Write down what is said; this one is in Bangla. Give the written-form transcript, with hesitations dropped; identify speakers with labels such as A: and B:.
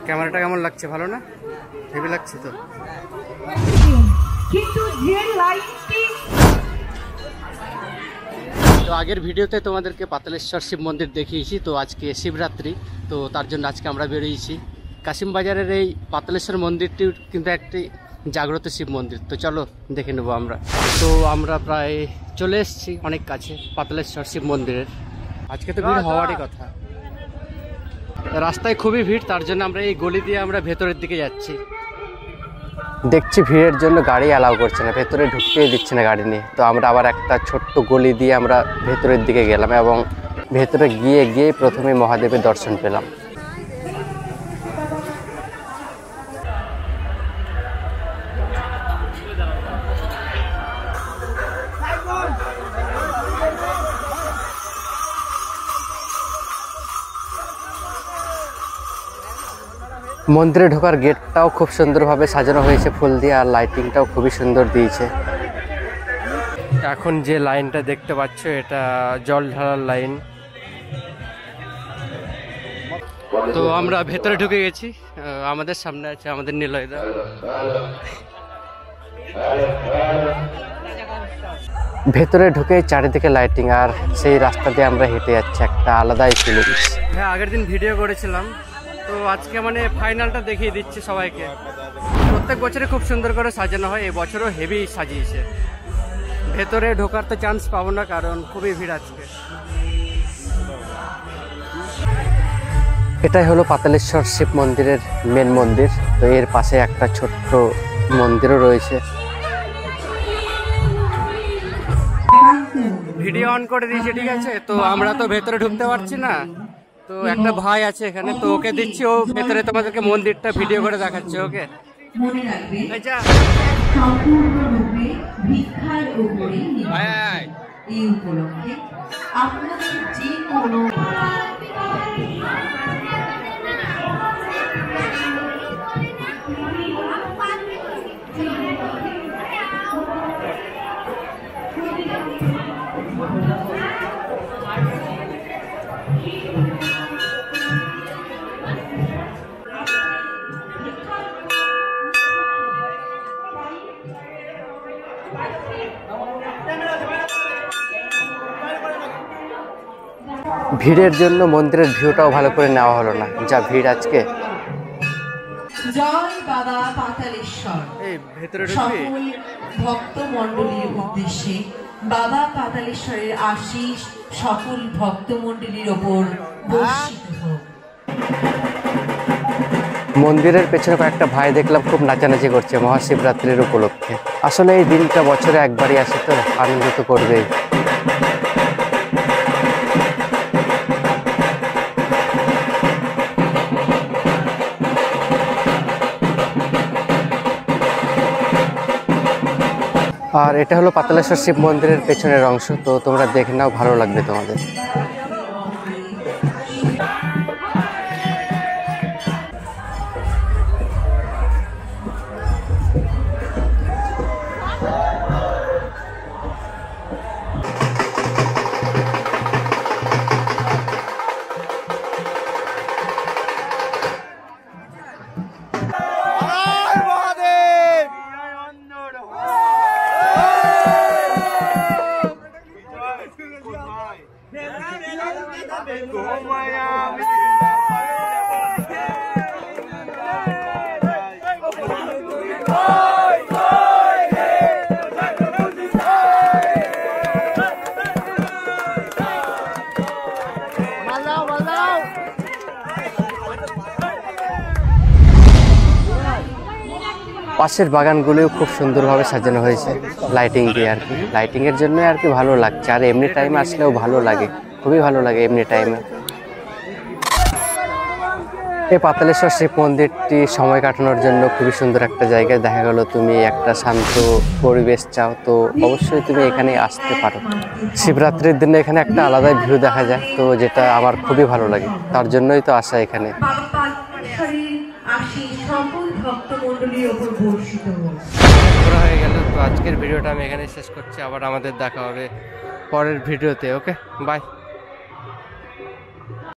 A: ক্যামেরাটা কেমন লাগছে? ভালো না? হেভি লাগছে তো।
B: কিন্তু যে লাইনটি
A: তো আগের ভিডিওতে তোমাদেরকে পাতালেশ্বর শিব মন্দির দেখিয়েছি। তো আজকে শিবরাত্রি, তো তার জন্য আজকে আমরা বেরিয়েছি। কাশিমবাজারের এই পাতালেশ্বর মন্দিরটি কিন্তু একটি জাগ্রত শিব মন্দির। তো চলো দেখে নেবো আমরা। তো আমরা প্রায় চলে এসেছি অনেক কাছে পাতালেশ্বর শিব মন্দিরের। আজকে তো ভিড় হওয়ারই কথা। রাস্তায় খুবই ভিড়, তার জন্য আমরা এই গলি দিয়ে আমরা ভেতরের দিকে যাচ্ছি। দেখছি ভিড়ের জন্য গাড়ি অ্যালাউ করছে না, ভেতরে ঢুকতেই দিচ্ছে না গাড়ি নিয়ে। তো আমরা আবার একটা ছোট্ট গলি দিয়ে আমরা ভেতরের দিকে গেলাম এবং ভেতরে গিয়ে প্রথমে মহাদেবের দর্শন পেলাম। মন্দিরে ঢোকার গেটটাও খুব সুন্দরভাবে সাজানো হয়েছে ফুল দিয়ে, আর লাইটিংটাও খুবই সুন্দর দিয়েছে। এখন যে লাইনটা দেখতে পাচ্ছ এটা জল ঢালার লাইন। তো আমরা ভেতরে ঢুকে গেছি। আমাদের সামনে আছে আমাদের নিলয়দা। ভেতরে ঢুকে চারিদিকে লাইটিং, আর সেই রাস্তা দিয়ে আমরা হেঁটে যাচ্ছি, একটা আলাদাই ফিলিংস। হ্যাঁ, আগের দিন ভিডিও করেছিলাম, তো আজকে মানে ফাইনালটা দেখিয়ে দিচ্ছি সবাইকে। প্রত্যেক বছরে খুব সুন্দর করে সাজানো হয়, এবছরও হেভি সাজিয়েছে। ভেতরে ঢোকার তো চান্স পাবো না, কারণ খুবই ভিড় আজকে। এটাই হলো পাতালেশ্বর শিব মন্দিরের মেন মন্দির। তো এর পাশে একটা ছোট্ট মন্দিরও রয়েছে। ভিডিও অন করে দিয়েছে, ঠিক আছে। তো আমরা তো ভেতরে ঢুকতে পারছি না, তো একটা ভাই আছে এখানে, তো ওকে দিচ্ছি, ও ভেতরে তোমাদেরকে মন্দিরটা ভিডিও করে দেখাচ্ছে। ওকে,
B: মনে রাখবে সম্পূর্ণরূপে ভিক্ষার উপরে এই উপলক্ষে আপনাদের যে কোনো
A: ভিড়ের জন্য মন্দিরের ভিউটাও ভালো করে নেওয়া হলো না, যা ভিড় আজকে।
B: জয় বাবা পাতালেশ্বর। সকল ভক্ত মণ্ডলীর উদ্দেশ্যে বাবা পাতালেশ্বরের আশীষ সকল ভক্ত মণ্ডলীর ওপর বর্ষিত হোক।
A: মন্দিরের পেছনে কয়েকটা ভাই দেখলাম খুব নাচানাচি করছে মহাশিবরাত্রির উপলক্ষে। আসলে এই দিনটা বছরে একবারই আসে, তো আনন্দ তো করবেই। আর এটা হলো পাতালেশ্বর শিব মন্দিরের পেছনের অংশ, তো তোমরা দেখে নাও, ভালো লাগবে তোমাদের। পাশের বাগানগুলিও খুব সুন্দরভাবে সাজানো হয়েছে লাইটিং দিয়ে, আর কি লাইটিংয়ের জন্য আর কি ভালো লাগছে। আর এমনি টাইমে আসলেও ভালো লাগে, খুবই ভালো লাগে এমনি টাইমে। এই পাতালেশ্বর শিব মন্দিরটি সময় কাটানোর জন্য খুবই সুন্দর একটা জায়গায়। দেখা গেল তুমি একটা শান্ত পরিবেশ চাও, তো অবশ্যই তুমি এখানে আসতে পারো। শিবরাত্রির দিনে এখানে একটা আলাদাই ভিউ দেখা যায়, তো যেটা আমার খুবই ভালো লাগে, তার জন্যই তো আসা এখানে। হয়ে গেল, তো আজকের ভিডিওটা আমি এখানে শেষ করছি। আবার আমাদের দেখা হবে পরের ভিডিওতে। ওকে, বাই।